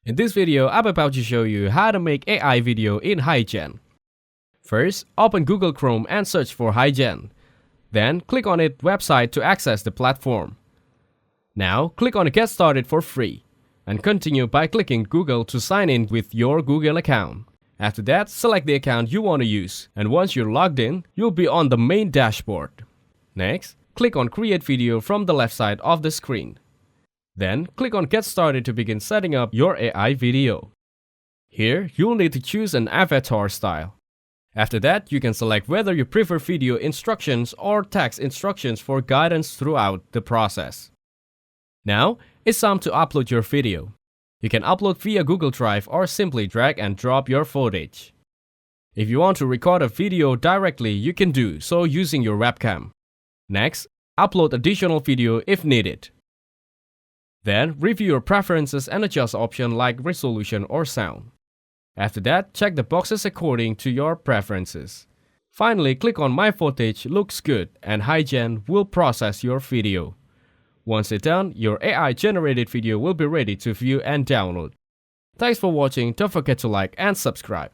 In this video, I'm about to show you how to make AI video in Heygen. First, open Google Chrome and search for Heygen. Then, click on its website to access the platform. Now, click on Get Started for free, and continue by clicking Google to sign in with your Google account. After that, select the account you want to use, and once you're logged in, you'll be on the main dashboard. Next, click on Create Video from the left side of the screen. Then, click on Get Started to begin setting up your AI video. Here, you'll need to choose an avatar style. After that, you can select whether you prefer video instructions or text instructions for guidance throughout the process. Now, it's time to upload your video. You can upload via Google Drive or simply drag and drop your footage. If you want to record a video directly, you can do so using your webcam. Next, upload additional video if needed. Then, review your preferences and adjust options like resolution or sound. After that, check the boxes according to your preferences. Finally, click on My Footage Looks Good and Heygen will process your video. Once it's done, your AI-generated video will be ready to view and download. Thanks for watching. Don't forget to like and subscribe.